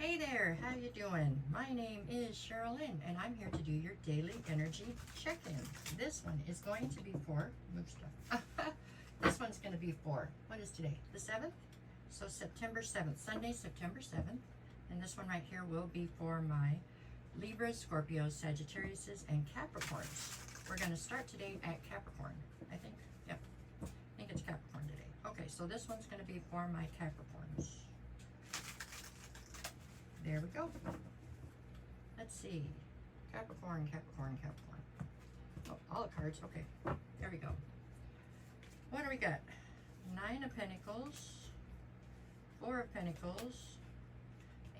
Hey there, how you doing? My name is Sherilyn, and I'm here to do your daily energy check-in. This one is going to be for, move stuff. This one's going to be for, what is today? The 7th? So September 7th, Sunday, September 7th. And this one right here will be for my Libras, Scorpios, Sagittariuses, and Capricorns. We're going to start today at Capricorn, I think. Yep, I think it's Capricorn today. Okay, so this one's going to be for my Capricorns. There we go. Let's see. Capricorn, Capricorn, Capricorn. Oh, all the cards. Okay. There we go. What do we got? 9 of Pentacles, 4 of Pentacles,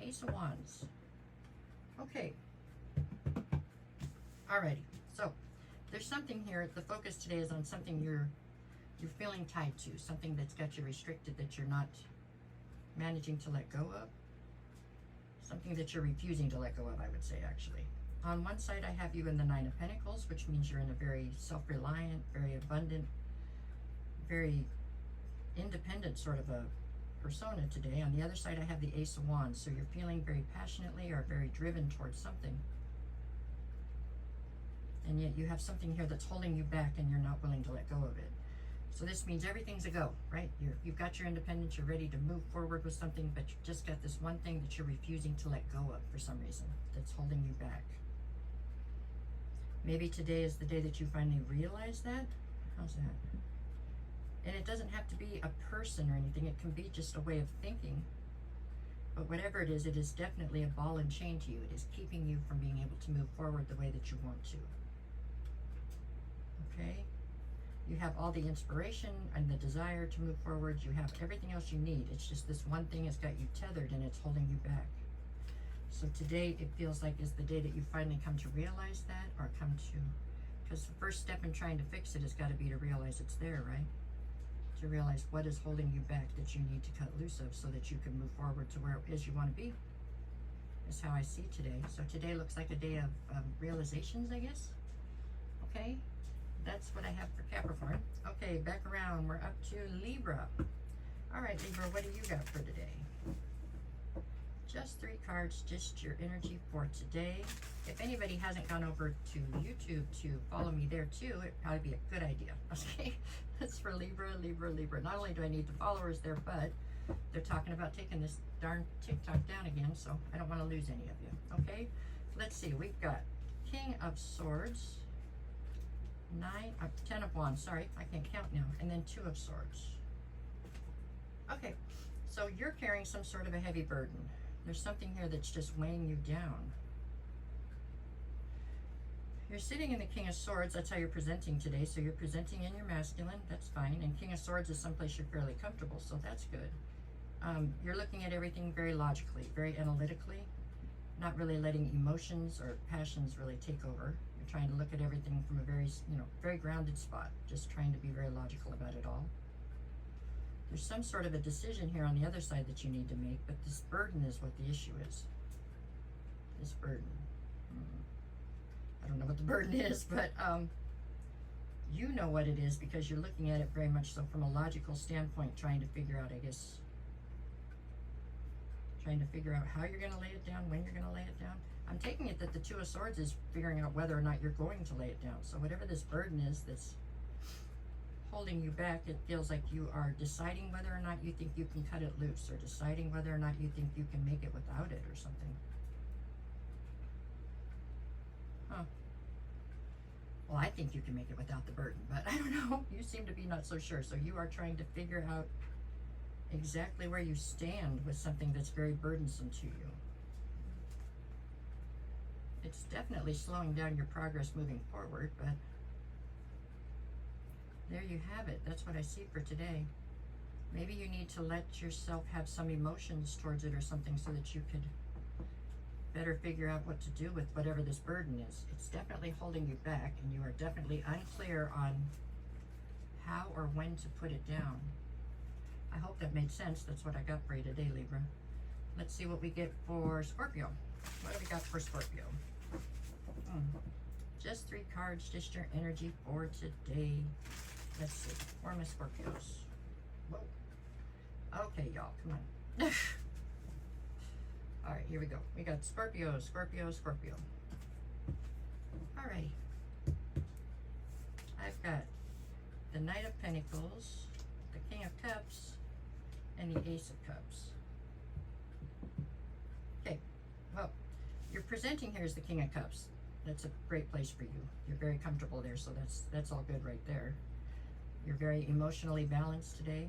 Ace of Wands. Okay. Alrighty. So, there's something here. The focus today is on something you're feeling tied to. Something that's got you restricted that you're not managing to let go of. Something that you're refusing to let go of, I would say, actually. On one side, I have you in the 9 of Pentacles, which means you're in a very self-reliant, very abundant, very independent sort of a persona today. On the other side, I have the Ace of Wands, so you're feeling very passionately or very driven towards something. And yet you have something here that's holding you back and you're not willing to let go of it. So this means everything's a go, right? You've got your independence, you're ready to move forward with something, but you've just got this one thing that you're refusing to let go of for some reason that's holding you back. Maybe today is the day that you finally realize that. How's that? And it doesn't have to be a person or anything. It can be just a way of thinking. But whatever it is definitely a ball and chain to you. It is keeping you from being able to move forward the way that you want to. Okay? You have all the inspiration and the desire to move forward. You have everything else you need. It's just this one thing has got you tethered and it's holding you back. So today it feels like is the day that you finally come to realize that, or come to, because the first step in trying to fix it has got to be to realize it's there, right? To realize what is holding you back that you need to cut loose of so that you can move forward to where it is you want to be. Is how I see today. So today looks like a day of realizations, I guess. Okay. That's what I have for Capricorn. Okay, back around. We're up to Libra. All right, Libra, what do you got for today? Just 3 cards, just your energy for today. If anybody hasn't gone over to YouTube to follow me there too, it'd probably be a good idea. Okay, that's for Libra, Libra, Libra. Not only do I need the followers there, but they're talking about taking this darn TikTok down again, so I don't want to lose any of you. Okay, let's see. We've got King of Swords. 10 of Wands, sorry, I can't count now, and then 2 of Swords. Okay, so you're carrying some sort of a heavy burden. There's something here that's just weighing you down. You're sitting in the King of Swords, that's how you're presenting today, so you're presenting in your masculine, that's fine, and King of Swords is someplace you're fairly comfortable, so that's good. You're looking at everything very logically, very analytically, not really letting emotions or passions really take over. You're trying to look at everything from a very, very grounded spot, just trying to be very logical about it all. There's some sort of a decision here on the other side that you need to make, but this burden is what the issue is. This burden. I don't know what the burden is, but you know what it is because you're looking at it very much so from a logical standpoint, trying to figure out, I guess, trying to figure out how you're going to lay it down, when you're going to lay it down. I'm taking it that the 2 of Swords is figuring out whether or not you're going to lay it down. So whatever this burden is that's holding you back, it feels like you are deciding whether or not you think you can cut it loose, or deciding whether or not you think you can make it without it or something. Huh. Well, I think you can make it without the burden, but I don't know. You seem to be not so sure. So you are trying to figure out exactly where you stand with something that's very burdensome to you. It's definitely slowing down your progress moving forward, but there you have it. That's what I see for today. Maybe you need to let yourself have some emotions towards it or something so that you could better figure out what to do with whatever this burden is. It's definitely holding you back, and you are definitely unclear on how or when to put it down. I hope that made sense. That's what I got for you today, Libra. Let's see what we get for Scorpio. What do we got for Scorpio? Just 3 cards, just your energy for today. Let's see. Where are my Scorpios? Whoa. Okay, y'all, come on. All right. right, here we go. We got Scorpio, Scorpio, Scorpio. All right. I've got the Knight of Pentacles, the King of Cups, and the Ace of Cups. Okay, well, you're presenting here as the King of Cups. That's a great place for you. You're very comfortable there, so that's all good right there. You're very emotionally balanced today.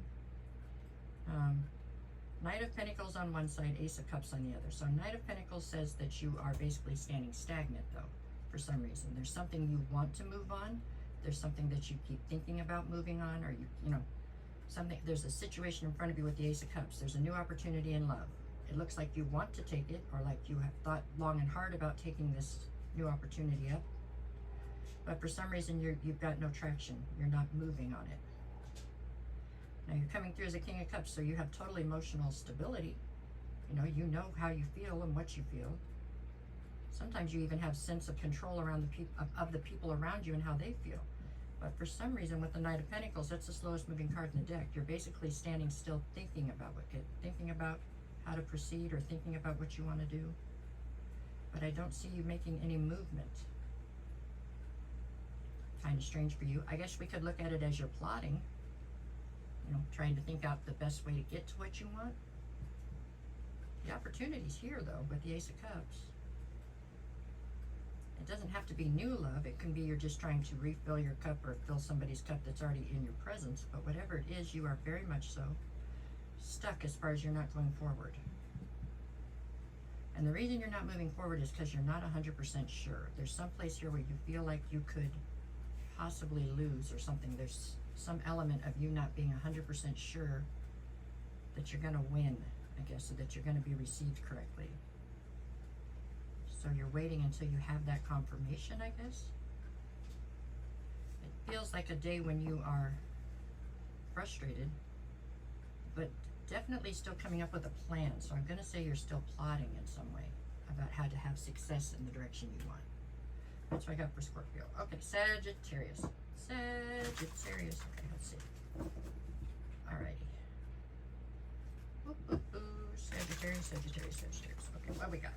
Knight of Pentacles on one side, Ace of Cups on the other. So Knight of Pentacles says that you are basically standing stagnant, though, for some reason. There's something you want to move on. There's something that you keep thinking about moving on, or you know, something. There's a situation in front of you with the Ace of Cups. There's a new opportunity in love. It looks like you want to take it, or like you have thought long and hard about taking this new opportunity up. But for some reason, you've got no traction. You're not moving on it. Now you're coming through as a King of Cups, so you have total emotional stability. You know how you feel and what you feel. Sometimes you even have sense of control around the people around you and how they feel. But for some reason, with the Knight of Pentacles, that's the slowest moving card in the deck. You're basically standing still, thinking about thinking about how to proceed, or thinking about what you want to do. But I don't see you making any movement. Kind of strange for you. I guess we could look at it as you're plotting. Trying to think out the best way to get to what you want. The opportunity's here, though, with the Ace of Cups. It doesn't have to be new love. It can be you're just trying to refill your cup or fill somebody's cup that's already in your presence. But whatever it is, you are very much so stuck as far as you're not going forward. And the reason you're not moving forward is because you're not 100% sure. There's some place here where you feel like you could possibly lose or something. There's some element of you not being 100% sure that you're going to win, I guess, so that you're going to be received correctly. So you're waiting until you have that confirmation, I guess. It feels like a day when you are frustrated, but definitely still coming up with a plan. So I'm going to say you're still plotting in some way about how to have success in the direction you want. That's what I got for Scorpio. Okay, Sagittarius. Sagittarius. Okay, let's see. Alrighty. Sagittarius, Sagittarius, Sagittarius. Okay, what we got?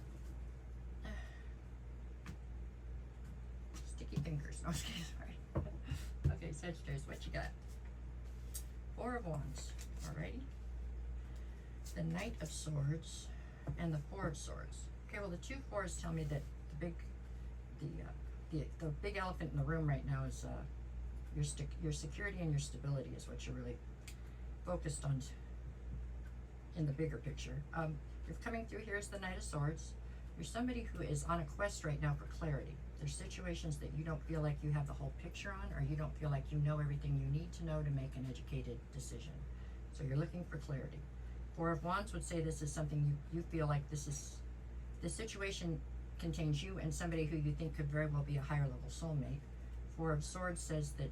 Sticky fingers. No, okay, sorry. Okay, Sagittarius, what you got? Four of Wands. Alrighty. The Knight of Swords and the Four of Swords. Okay, well, the two fours tell me that the big elephant in the room right now is your security and your stability is what you're really focused on in the bigger picture. You're coming through here as the Knight of Swords. You're somebody who is on a quest right now for clarity. There's situations that you don't feel like you have the whole picture on, or you don't feel like you know everything you need to know to make an educated decision. So you're looking for clarity. Four of Wands would say this is something you feel like this situation contains you and somebody who you think could very well be a higher level soulmate. Four of Swords says that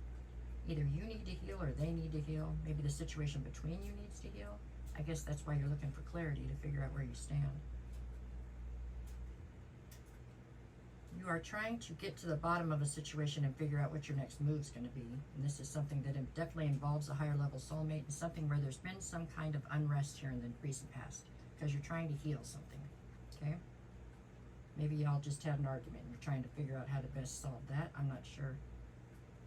either you need to heal or they need to heal. Maybe the situation between you needs to heal. I guess that's why you're looking for clarity, to figure out where you stand. You are trying to get to the bottom of a situation and figure out what your next move's going to be. And this is something that definitely involves a higher level soulmate, and something where there's been some kind of unrest here in the recent past, because you're trying to heal something. Okay? Maybe y'all just had an argument and you're trying to figure out how to best solve that. I'm not sure.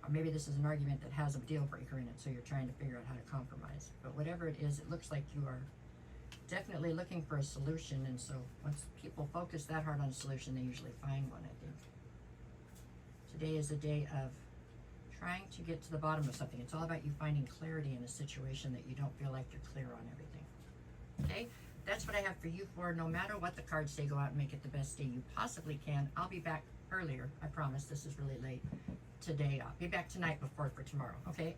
Or maybe this is an argument that has a deal breaker in it, so you're trying to figure out how to compromise. But whatever it is, it looks like you are definitely looking for a solution. And so once people focus that hard on a solution, they usually find one, I think. Today is a day of trying to get to the bottom of something. It's all about you finding clarity in a situation that you don't feel like you're clear on everything. Okay? That's what I have for you for. No matter what the cards say, go out and make it the best day you possibly can. I'll be back earlier. I promise. This is really late today. I'll be back tonight before for tomorrow. Okay?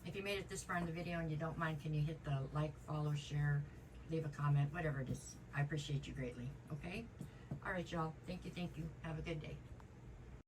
If you made it this far in the video and you don't mind, can you hit the like, follow, share, leave a comment, whatever it is. I appreciate you greatly. Okay? All right, y'all. Thank you. Have a good day.